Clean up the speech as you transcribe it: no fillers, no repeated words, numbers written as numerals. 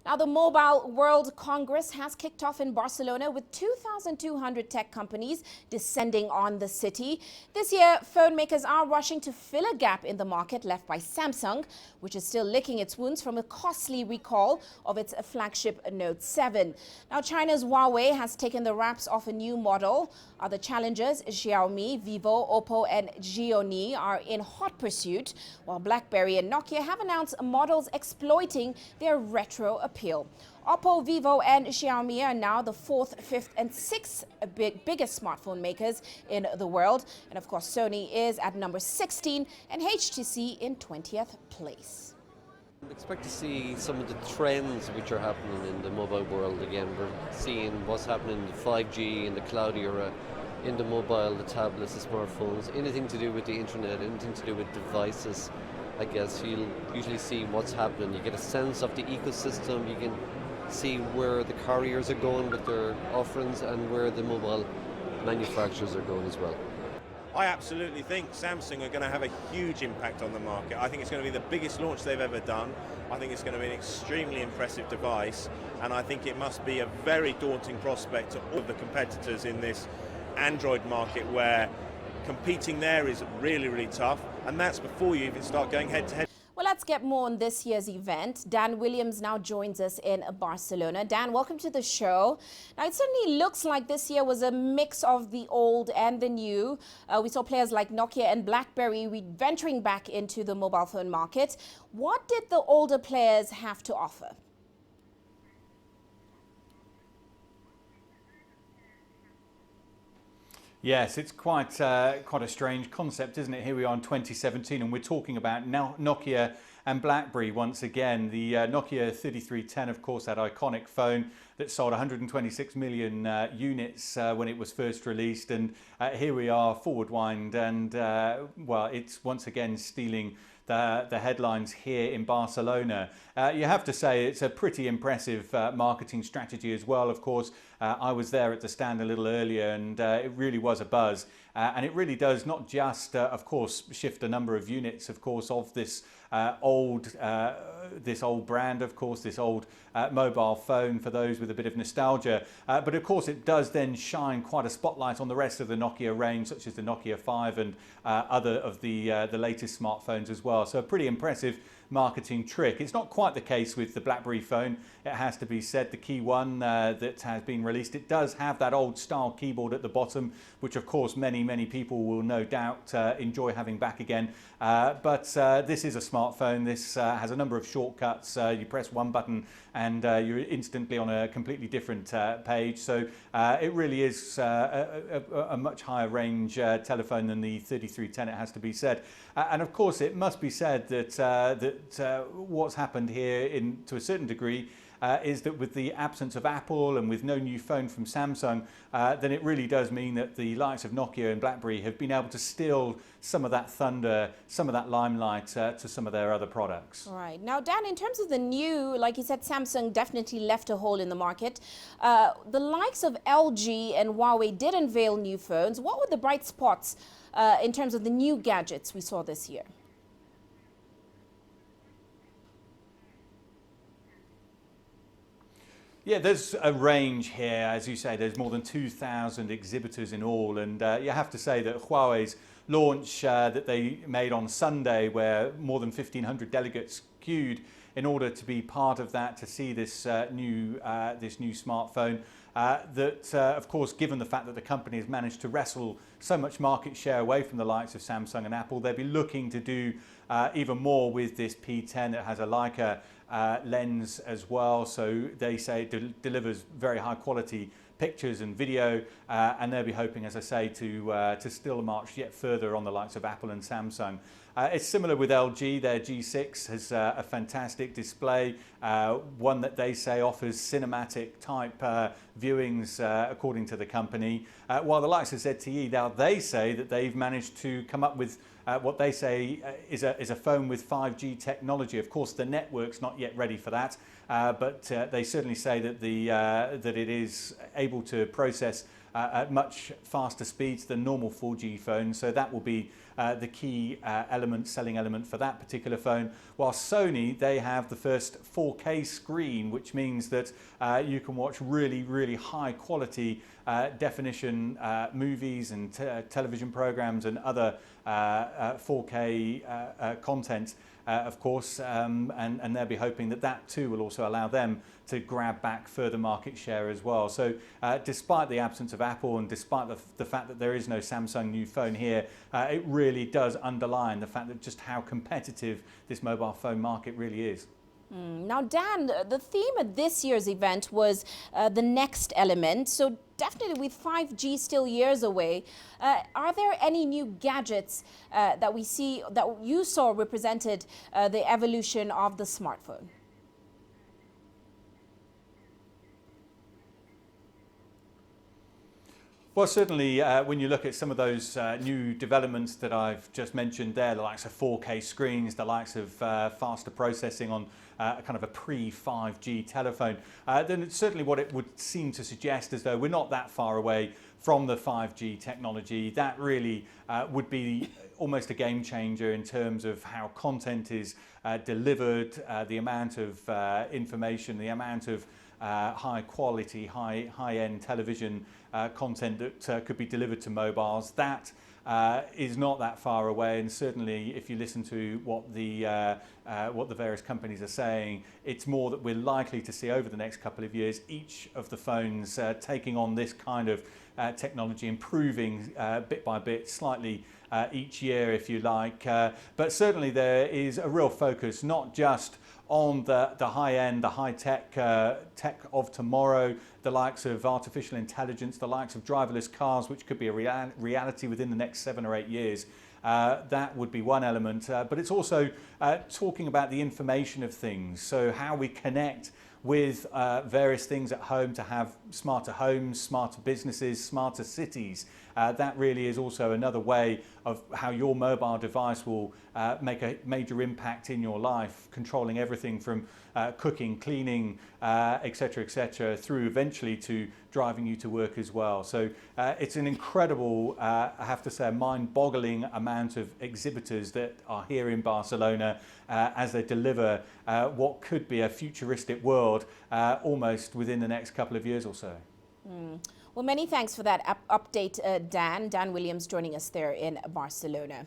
Now, the Mobile World Congress has kicked off in Barcelona with 2,200 tech companies descending on the city. This year, phone makers are rushing to fill a gap in the market left by Samsung, which is still licking its wounds from a costly recall of its flagship Note 7. Now, China's Huawei has taken the wraps off a new model. Other challengers, Xiaomi, Vivo, Oppo and Gionee, are in hot pursuit, while BlackBerry and Nokia have announced models exploiting their retro appeal. Oppo, Vivo and Xiaomi are now the fourth, fifth and sixth biggest smartphone makers in the world. And of course, Sony is at number 16 and HTC in 20th place. I expect to see some of the trends which are happening in the mobile world again. We're seeing what's happening in the 5G, in the cloud era, in the mobile, the tablets, the smartphones, anything to do with the internet, anything to do with devices. I guess you'll usually see what's happening. You get a sense of the ecosystem, you can see where the carriers are going with their offerings and where the mobile manufacturers are going as well. I absolutely think Samsung are going to have a huge impact on the market. I think it's going to be the biggest launch they've ever done. I think it's going to be an extremely impressive device, and I think it must be a very daunting prospect to all of the competitors in this Android market, where competing there is really, really tough, and that's before you even start going head-to-head. Well, let's get more on this year's event. Dan Williams now joins us in Barcelona. Dan, welcome to the show. Now, it certainly looks like this year was a mix of the old and the new. We saw players like Nokia and BlackBerry venturing back into the mobile phone market. What did the older players have to offer? Yes, it's quite a strange concept, isn't it? Here we are in 2017 and we're talking about Nokia and BlackBerry once again. The Nokia 3310, of course, that iconic phone that sold 126 million units when it was first released. And here we are, forward wind, and well, it's once again stealing the headlines here in Barcelona. You have to say it's a pretty impressive marketing strategy as well. Of course, I was there at the stand a little earlier, and it really was a buzz. And it really does not just, of course, shift a number of units, of course, of this old brand, of course, this old mobile phone for those with a bit of nostalgia. But of course, it does then shine quite a spotlight on the rest of the Nokia range, such as the Nokia 5 and other of the latest smartphones as well. So a pretty impressive marketing trick. It's not quite the case with the BlackBerry phone, it has to be said. The key one that has been released, it does have that old style keyboard at the bottom, which of course many people will no doubt enjoy having back again. But this is a smartphone. This has a number of shortcuts. You press one button and you're instantly on a completely different page. So it really is a much higher range telephone than the 3310, it has to be said. And of course, it must be said that what's happened here, to a certain degree, is that with the absence of Apple and with no new phone from Samsung, then it really does mean that the likes of Nokia and BlackBerry have been able to steal some of that thunder, some of that limelight to some of their other products. All right. Now, Dan, in terms of the new, like you said, Samsung definitely left a hole in the market. The likes of LG and Huawei did unveil new phones. What were the bright spots in terms of the new gadgets we saw this year? Yeah, there's a range here. As you say, there's more than 2,000 exhibitors in all. And you have to say that Huawei's launch that they made on Sunday, where more than 1,500 delegates queued in order to be part of that, to see this new smartphone, of course, given the fact that the company has managed to wrestle so much market share away from the likes of Samsung and Apple, they'll be looking to do even more with this P10 that has a Leica lens as well. So they say it delivers very high quality pictures and video, and they'll be hoping, as I say, to still march yet further on the likes of Apple and Samsung. It's similar with LG. Their G6 has a fantastic display, one that they say offers cinematic type viewings, according to the company. While the likes of ZTE, now they say that they've managed to come up with what they say is a phone with 5G technology. Of course, the network's not yet ready for that, but they certainly say that that it is able to process at much faster speeds than normal 4G phones. So that will be the key selling element for that particular phone. While Sony, they have the first 4K screen, which means that you can watch really, really high quality definition movies and television programs and other 4K content, of course, and they'll be hoping that that too will also allow them to grab back further market share as well. So despite the absence of Apple and despite the fact that there is no Samsung new phone here, it really does underline the fact that just how competitive this mobile phone market really is. Now, Dan, the theme at this year's event was the next element. So definitely with 5G still years away, are there any new gadgets that you saw represented the evolution of the smartphone? Well, certainly when you look at some of those new developments that I've just mentioned there, the likes of 4K screens, the likes of faster processing on kind of a pre-5G telephone, then it's certainly what it would seem to suggest as though we're not that far away from the 5G technology. That really would be almost a game changer in terms of how content is delivered, the amount of information, the amount of high quality, high-end television content that could be delivered to mobiles. That is not that far away, and certainly if you listen to what the various companies are saying, it's more that we're likely to see over the next couple of years each of the phones taking on this kind of technology, improving bit by bit, slightly each year if you like, but certainly there is a real focus not just on the high end, the high tech of tomorrow, the likes of artificial intelligence, the likes of driverless cars, which could be a reality within the next 7 or 8 years. That would be one element, but it's also talking about the information of things, so how we connect with various things at home to have smarter homes, smarter businesses, smarter cities. That really is also another way of how your mobile device will make a major impact in your life, controlling everything from cooking, cleaning, etc., through eventually to driving you to work as well. So it's an incredible, I have to say, a mind-boggling amount of exhibitors that are here in Barcelona as they deliver what could be a futuristic world almost within the next couple of years or so. Well, many thanks for that update, Dan. Dan Williams joining us there in Barcelona.